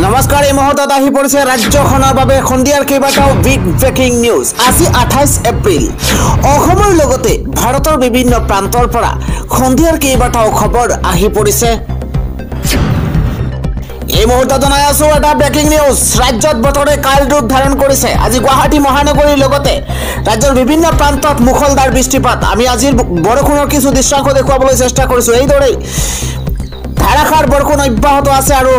নমস্কাৰ এই মুহূৰ্তত আহি পৰিছে ৰাজ্যখনৰ বাবে সন্ধিয়াৰ কেইবাটাও বিগ ব্ৰেকিং নিউজ। আজি 28 এপ্ৰিল। অসমৰ লগতে ভাৰতৰ বিভিন্ন প্ৰান্তৰ পৰা সন্ধিয়াৰ কেইবাটাও খবৰ আহি পৰিছে। এই মুহূৰ্তত জনাই আছো এটা ব্ৰেকিং নিউজ। ৰাজ্যত বতৰে কাল ৰূপ ধাৰণ কৰিছে। আজি গুৱাহাটী মহানগৰীৰ লগতে ৰাজ্যৰ বিভিন্ন প্ৰান্তত মুখলধাৰ বৃষ্টিপাত। আমি আজিৰ বৰষুণৰ কিছু দৃশ্যাংশ দেখুৱাবলৈ চেষ্টা কৰিছো। এইদৰে ধাৰাসাৰ বৰষুণ অব্যাহত আছে আৰু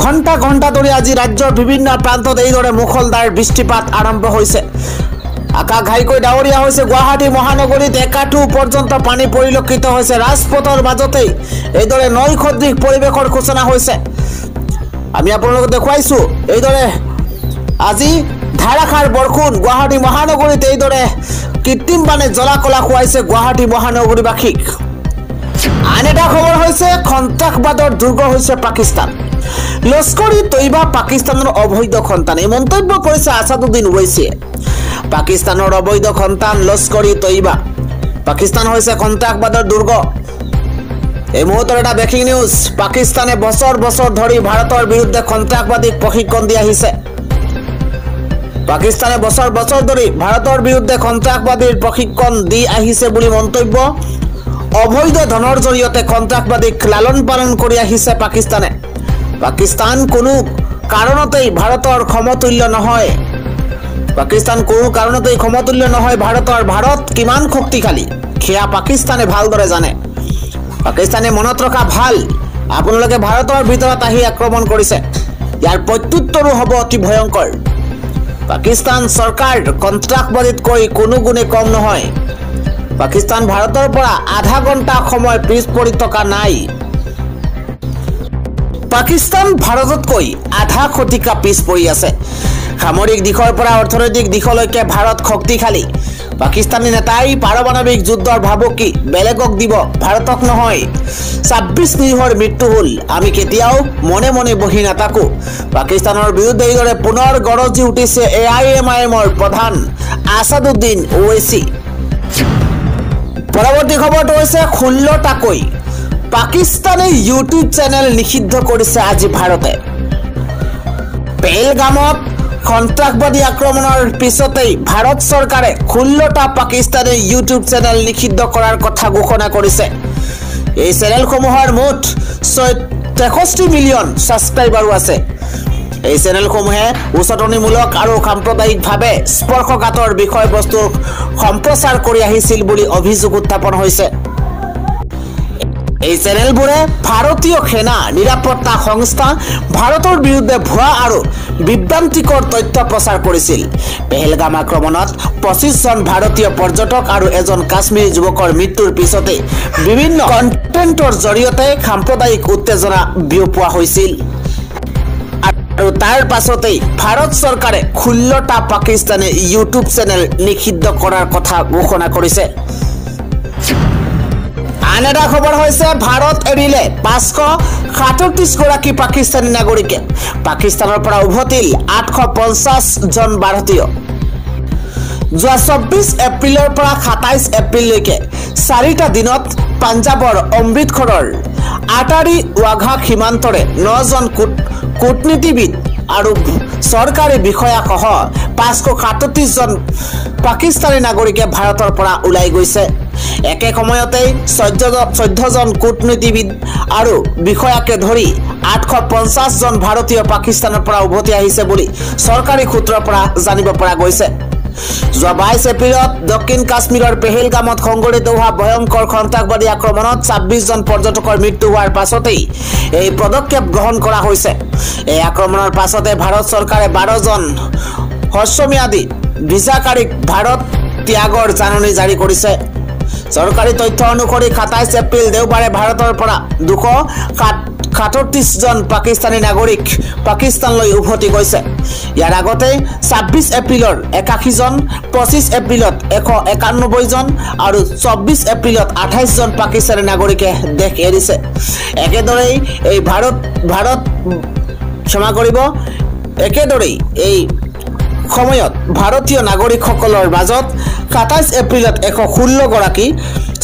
ঘণ্টা ঘণ্টা ধৰি আজি ৰাজ্যৰ বিভিন্ন প্ৰান্তত এইদৰে মুখলধাৰ বৃষ্টিপাত আৰম্ভ হৈছে। আকাশ ঘাইকৈ ডাৱৰীয়া হৈছে। গুৱাহাটী মহানগৰীত একাঠু পৰ্যন্ত পানী পৰিলক্ষিত হৈছে। ৰাজপথৰ মাজতেই এইদৰে নৈ সদৃশ পৰিৱেশৰ সূচনা হৈছে। আমি আপোনালোকক দেখুৱাইছো এইদৰে আজি ধাৰাসাৰ বৰষুণ গুৱাহাটী মহানগৰীত এইদৰে কৃত্ৰিম বানে জলাকলা খুৱাইছে গুৱাহাটী মহানগৰীবাসীক। আন এটা খবৰ হৈছে সন্ত্ৰাসবাদৰ দুৰ্গ হৈছে পাকিস্তান। লস্কৰি তৈবা পাকিস্তানৰ অবৈধ সন্তান। এই মন্তব্য কৰিছে আছাদুদ্দিন ওৱেইছিয়ে। পাকিস্তানৰ অবৈধ সন্তান লস্কৰি তৈবা। পাকিস্তান হৈছে সন্ত্ৰাসবাদৰ দুৰ্গ। এই মুহূৰ্তৰ এটা ব্ৰেকিং নিউজ। পাকিস্তানে বছৰ বছৰ ধৰি ভাৰতৰ বিৰুদ্ধে সন্ত্ৰাসবাদীক প্ৰশিক্ষণ দি আহিছে। পাকিস্তানে বছৰ বছৰ ধৰি ভাৰতৰ বিৰুদ্ধে সন্ত্ৰাসবাদীৰ প্ৰশিক্ষণ দি আহিছে বুলি মন্তব্য। অবৈধ ধনৰ জৰিয়তে সন্ত্ৰাসবাদীক লালন পালন কৰি আহিছে পাকিস্তানে। পাকিস্তান কোনো কাৰণতেই ভাৰতৰ সমতুল্য নহয়। পাকিস্তান কোনো কাৰণতেই সমতুল্য নহয় ভাৰতৰ। ভাৰত কিমান শক্তিশালী সেয়া পাকিস্তানে ভালদৰে জানে। পাকিস্তানে মনত ৰখা ভাল, আপোনালোকে ভাৰতৰ ভিতৰত আহি আক্ৰমণ কৰিছে, ইয়াৰ প্ৰত্যুত্তৰো হ'ব অতি ভয়ংকৰ। পাকিস্তান চৰকাৰ সন্ত্ৰাসবাদীতকৈ কোনো গুণে কম নহয়। পাকিস্তান ভাৰতৰ পৰা আধা ঘণ্টা সময় পিছ পৰি থকা নাই। পাকিস্তান ভাৰততকৈ আধা শতিকা পিছ পৰি আছে। সামৰিক দিশৰ পৰা অৰ্থনৈতিক দিশলৈকে ভাৰত শক্তিশালী। পাকিস্তানী নেতাই পাৰমাণৱিক যুদ্ধৰ ভাবুকি বেলেগক দিব, ভাৰতক নহয়। 26 নিৰীহৰ মৃত্যু হ'ল, আমি কেতিয়াও মনে মনে বহি নাথাকো। পাকিস্তানৰ বিৰুদ্ধে এইদৰে পুনৰ গৰজি উঠিছে AIMIMৰ প্ৰধান আছাদুদ্দিন ওৱেইছি। পৰৱৰ্তী খবৰটো হৈছে 16টাকৈ পাকিস্তানী ইউটিউব চেনেল নিষিদ্ধ কৰিছে আজি ভাৰতে। পেহেলগামত সন্ত্ৰাসবাদী আক্ৰমণৰ পিছতেই ভাৰত চৰকাৰে 16টা পাকিস্তানী ইউটিউব চেনেল নিষিদ্ধ কৰাৰ কথা ঘোষণা কৰিছে। এই চেনেলসমূহৰ মুঠ 63 মিলিয়ন ছাবস্ক্ৰাইবাৰো আছে। এই চেনেলসমূহে উচতনিমূলক আৰু সাম্প্ৰদায়িকভাৱে স্পৰ্শকাতৰ বিষয়বস্তু সম্প্ৰচাৰ কৰি আহিছিল বুলি অভিযোগ উত্থাপন হৈছে। এই চেনেলবোৰে ভাৰতীয় সেনা, নিৰাপত্তা সংস্থা, ভাৰতৰ বিৰুদ্ধে ভুৱা আৰু বিভ্ৰান্তিকৰ তথ্য প্ৰচাৰ কৰিছিল। পেহেলগাম আক্ৰমণত 25 জন ভাৰতীয় পৰ্যটক আৰু এজন কাশ্মীৰী যুৱকৰ মৃত্যুৰ পিছতে বিভিন্ন কণ্টেণ্টৰ জৰিয়তে সাম্প্ৰদায়িক উত্তেজনা বিয়পোৱা হৈছিল। আৰু তাৰ পাছতেই ভাৰত চৰকাৰে 16টা পাকিস্তানী ইউটিউব চেনেল নিষিদ্ধ কৰাৰ কথা ঘোষণা কৰিছে। আন এটা খবৰ হৈছে ভাৰত এৰিলে 537 গৰাকী পাকিস্তানী নাগৰিকে। পাকিস্তানৰ পৰা উভতিল 850 জন ভাৰতীয়। যোৱা 24 এপ্ৰিলৰ পৰা 27 এপ্ৰিললৈকে 4টা দিনত পাঞ্জাৱৰ অমৃতসৰৰ আটাৰী ৱাঘা সীমান্তৰে 9 জন কূটনীতিবিদ আৰু চৰকাৰী বিষয়াসহ 537 জন পাকিস্তানী নাগৰিকে ভাৰতৰ পৰা ওলাই গৈছে। একে সময়তেই 14 জন কূটনীতিবিদ আৰু বিষয়াকে ধৰি 850 জন ভাৰতীয় পাকিস্তানৰ পৰা উভতি আহিছে বুলি চৰকাৰী সূত্ৰৰ পৰা জানিব পৰা গৈছে। যোৱা 22 এপ্ৰিলত দক্ষিণ কাশ্মীৰৰ পেহেলগামত সংঘটিত হোৱা ভয়ংকৰ সন্ত্ৰাসবাদী আক্ৰমণত 26 জন পৰ্যটকৰ মৃত্যু হোৱাৰ পাছতেই এই পদক্ষেপ গ্ৰহণ কৰা হৈছে। এই আক্ৰমণৰ পাছতে ভাৰত চৰকাৰে 12 জন হ্ৰস্বম্যাদী ভিছাকাৰীক ভাৰত ত্যাগৰ জাননী জাৰি কৰিছে। চৰকাৰী তথ্য অনুসৰি 27 এপ্ৰিল দেওবাৰে ভাৰতৰ পৰা 237 জন পাকিস্তানী নাগৰিক পাকিস্তানলৈ উভতি গৈছে। ইয়াৰ আগতে 26 এপ্ৰিলৰ 81 জন, 25 এপ্ৰিলত 191 জন আৰু 24 এপ্ৰিলত 28 জন পাকিস্তানী নাগৰিকে দেশ এৰিছে। একেদৰেই এই সময়ত ভাৰতীয় নাগৰিকসকলৰ মাজত ২৭ এপ্ৰিলত ১১৬ গৰাকী,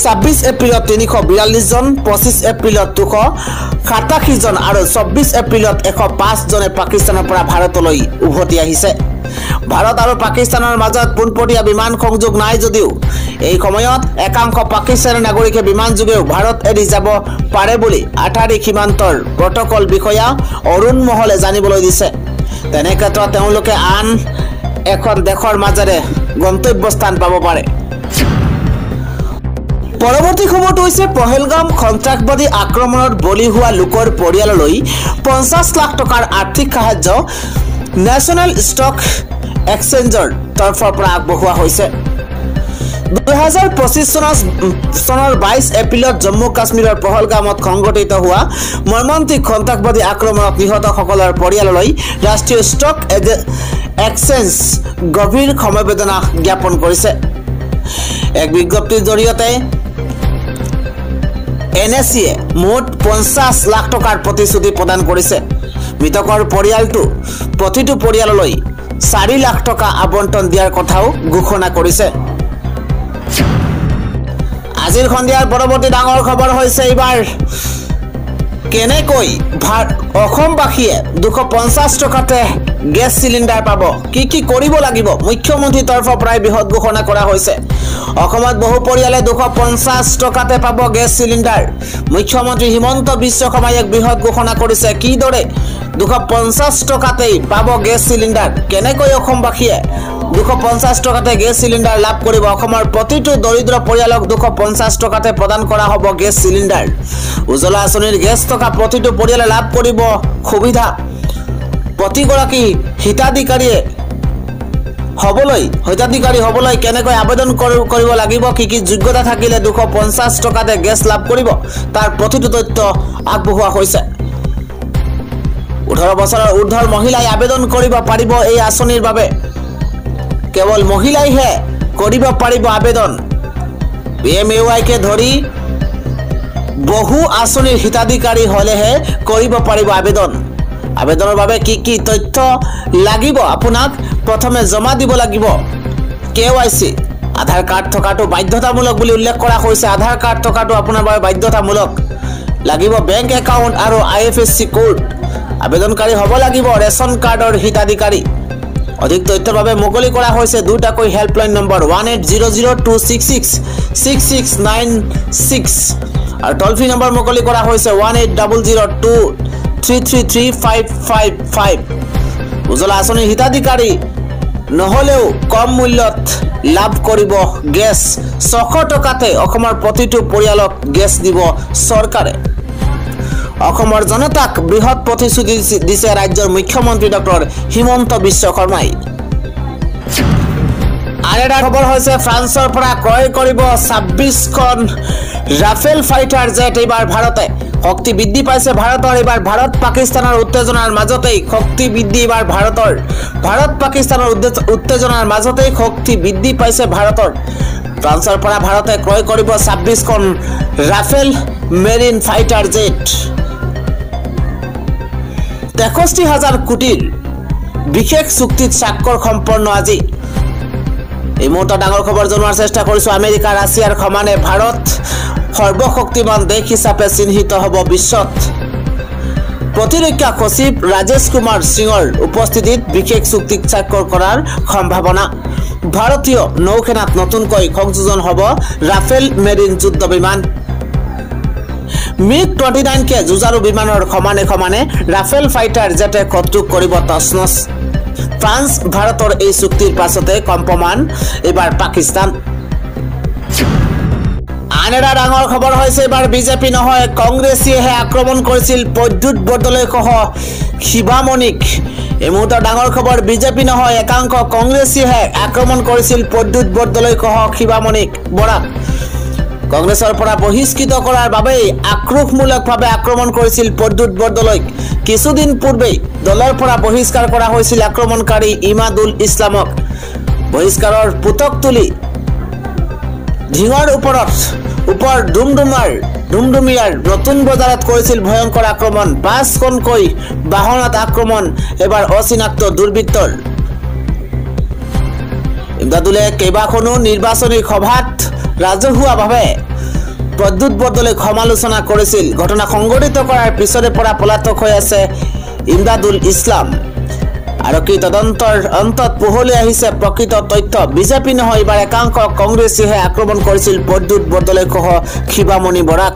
২৬ এপ্ৰিলত ৩৪২ জন, ২৫ এপ্ৰিলত ২৮৭ জন আৰু ২৪ এপ্ৰিলত ১০৫ জনে পাকিস্তানৰ পৰা ভাৰতলৈ উভতি আহিছে। ভাৰত আৰু পাকিস্তানৰ মাজত পোনপটীয়া বিমান সংযোগ নাই যদিও এই সময়ত একাংশ পাকিস্তানী নাগৰিকে বিমান যোগেও ভাৰত এৰি যাব পাৰে বুলি আটাৰী সীমান্তৰ প্ৰটকল বিষয়া অৰুণ মহলে জানিবলৈ দিছে। তেনে ক্ষেত্ৰত তেওঁলোকে আন এখন দেশৰ মাজেৰে গন্তব্যস্থান পাব পাৰে। পৰৱৰ্তী খবৰটো হৈছে পহেলগাম সন্ত্ৰাসবাদী আক্ৰমণত বলি হোৱা লোকৰ পৰিয়াললৈ ৫০ লাখ টকাৰ আৰ্থিক সাহায্য নেশ্যনেল ষ্টক এক্সচেঞ্জৰ তৰফৰ পৰা আগবঢ়োৱা হৈছে। ২০২৫ চনৰ ২২ এপ্ৰিলত জম্মু কাশ্মীৰৰ পহলগামত সংঘটিত হোৱা মৰ্মান্তিক সন্ত্ৰাসবাদী আক্ৰমণত নিহতসকলৰ পৰিয়াললৈ ৰাষ্ট্ৰীয় ষ্টক এক্সচেঞ্জ গভীৰ সমবেদনা জ্ঞাপন কৰিছে। এক বিজ্ঞপ্তিৰ জৰিয়তে NSE মুঠ ৫০ লাখ টকাৰ প্ৰতিশ্ৰুতি প্ৰদান কৰিছে। মৃতকৰ পৰিয়ালটো প্ৰতিটো পৰিয়াললৈ ৪ লাখ টকা আবণ্টন দিয়াৰ কথাও ঘোষণা কৰিছে। আজিৰ সন্ধিয়াৰ পৰৱৰ্তী ডাঙৰ খবৰ হৈছে এইবাৰ কেনেকৈ অসমবাসীয়ে ২৫০ টকাতে গেছ চিলিণ্ডাৰ পাব, কি কৰিব লাগিব, মুখ্যমন্ত্ৰীৰ তৰফৰ পৰাই বৃহৎ ঘোষণা কৰা হৈছে। অসমত বহু পৰিয়ালে ২৫০ টকাতে পাব গেছ চিলিণ্ডাৰ। মুখ্যমন্ত্ৰী হিমন্ত বিশ্ব শৰ্মাই এক বৃহৎ ঘোষণা কৰিছে। কিদৰে ২৫০ টকাতেই পাব গেছ চিলিণ্ডাৰ, কেনেকৈ অসমবাসীয়ে ২৫০ টকাতে গেছ চিলিণ্ডাৰ লাভ কৰিব। অসমৰ প্ৰতিটো দৰিদ্ৰ পৰিয়ালক ২৫০ টকাতে প্ৰদান কৰা হ'ব গেছ চিলিণ্ডাৰ। উজ্জ্বলা আঁচনিৰ গেছ টকা প্ৰতিটো পৰিয়ালে লাভ কৰিব সুবিধা। প্ৰতিগৰাকী হিতাধিকাৰী হ'বলৈ কেনেকৈ আবেদন কৰিব লাগিব, কি যোগ্যতা থাকিলে ২৫০ টকাতে গেছ লাভ কৰিব, তাৰ প্ৰতিটো তথ্য আগবঢ়োৱা হৈছে। ১৮ বছৰৰ ঊৰ্ধ্বৰ মহিলাই আবেদন কৰিব পাৰিব এই আঁচনিৰ বাবে। কেৱল মহিলাইহে কৰিব পাৰিব আবেদন। PMAY-কে ধৰি বহু আঁচনিৰ হিতাধিকাৰী হ'লেহে কৰিব পাৰিব আবেদন। আবেদনৰ বাবে কি তথ্য লাগিব? আপোনাক প্ৰথমে জমা দিব লাগিব KYC। আধাৰ কাৰ্ড থকাটো বাধ্যতামূলক বুলি উল্লেখ কৰা হৈছে। আধাৰ কাৰ্ড থকাটো আপোনাৰ বাবে বাধ্যতামূলক। লাগিব বেংক একাউণ্ট আৰু IFSC কোড। আবেদনকাৰী হ'ব লাগিব ৰেচন কাৰ্ডৰ হিতাধিকাৰী। অধিক তথ্যৰ বাবে মুকলি কৰা হৈছে দুটাকৈ হেল্পলাইন নম্বৰ 1800-266-6696 আৰু টল ফ্ৰী নম্বৰ মুকলি কৰা হৈছে 1800-2333555। উজ্জ্বলা আঁচনিৰ হিতাধিকাৰী নহ'লেও কম মূল্যত লাভ কৰিব গেছ। ৬০০ টকাতে অসমৰ প্ৰতিটো পৰিয়ালক গেছ দিব চৰকাৰে। অসমৰ জনতাক বৃহৎ প্ৰতিশ্ৰুতি দিছে ৰাজ্যৰ মুখ্যমন্ত্ৰী ডক্টৰ হিমন্ত বিশ্ব শৰ্মাই। আন এটা খবৰ হৈছে ফ্ৰান্সৰ পৰা ক্ৰয় কৰিব ২৬খন ৰাফেল ফাইটাৰ জেট। এইবাৰ ভাৰতে শক্তি বৃদ্ধি পাইছে ভাৰতৰ। এইবাৰ ভাৰত পাকিস্তানৰ উত্তেজনাৰ মাজতেই শক্তি বৃদ্ধি এইবাৰ ভাৰতৰ। ভাৰত পাকিস্তানৰ উত্তেজনাৰ মাজতেই শক্তি বৃদ্ধি পাইছে ভাৰতৰ। ফ্ৰান্সৰ পৰা ভাৰতে ক্ৰয় কৰিব ২৬খন ৰাফেল মেৰিন ফাইটাৰ জেট। ৬৩,০০০ কোটিৰ বিশেষ চুক্তিত স্বাক্ষৰ সম্পন্ন আজি। এই মুহূৰ্তত ডাঙৰ খবৰ জনোৱাৰ চেষ্টা কৰিছোঁ। আমেৰিকা ৰাছিয়াৰ সমানে ভাৰত সৰ্বশক্তিমান দেশ হিচাপে চিহ্নিত হ'ব বিশ্বত। প্ৰতিৰক্ষা সচিব ৰাজেশ কুমাৰ সিঙৰ উপস্থিতিত বিশেষ চুক্তিত স্বাক্ষৰ কৰাৰ সম্ভাৱনা। ভাৰতীয় নৌসেনাত নতুনকৈ সংযোজন হ'ব ৰাফেল মেৰিন যুদ্ধ বিমান। MiG-29কে যুঁজাৰু বিমানৰ সমানে ৰাফেল ফাইটাৰ জেটে শত্ৰুক কৰিব তছনছ। ফ্ৰান্স ভাৰতৰ এই চুক্তিৰ পাছতে কম্পমান এইবাৰ পাকিস্তান। আন এটা ডাঙৰ খবৰ হৈছে এইবাৰ বিজেপি নহয় কংগ্ৰেছীয়েহে আক্ৰমণ কৰিছিল প্ৰদ্যুৎ বৰদলৈসহ শিৱামণিক। এই মুহূৰ্তৰ ডাঙৰ খবৰ বিজেপি নহয় একাংশ কংগ্ৰেছীয়েহে আক্ৰমণ কৰিছিল প্ৰদ্যুৎ বৰদলৈসহ শিৱামণিক বৰাক। কংগ্ৰেছৰ পৰা বহিষ্কৃত কৰাৰ বাবেই আক্ৰোশমূলকভাৱে আক্ৰমণ কৰিছিল প্ৰদ্যুৎ বৰদলৈক। কিছুদিন পূৰ্বেই দলৰ পৰা বহিষ্কাৰ কৰা হৈছিল আক্ৰমণকাৰী ইমাদুল ইছলামক। বহিষ্কাৰৰ পুতক তুলি ঢিঙৰ ওপৰ ডুমডুমিয়াৰ নতুন বজাৰত কৰিছিল ভয়ংকৰ আক্ৰমণ। ৫খনকৈ বাহনত আক্ৰমণ। এবাৰ অচিনাক্ত দুৰ্বৃত্তৰ ইমদাদুলে কেইবাখনো নিৰ্বাচনী সভাত ৰাজহুৱাভাৱে প্ৰদ্যুৎ বৰদলৈক সমালোচনা কৰিছিল। ঘটনা সংঘটিত কৰাৰ পিছৰে পৰা পলাতক হৈ আছে ইমদাদুল ইছলাম। আৰক্ষী তদন্তৰ অন্তত পোহৰলৈ আহিছে প্ৰকৃত তথ্য। বিজেপি নহয়, এইবাৰ একাংশ কংগ্ৰেছীহে আক্ৰমণ কৰিছিল প্ৰদ্যুৎ বৰদলৈসহ শিৱামণি বৰাক।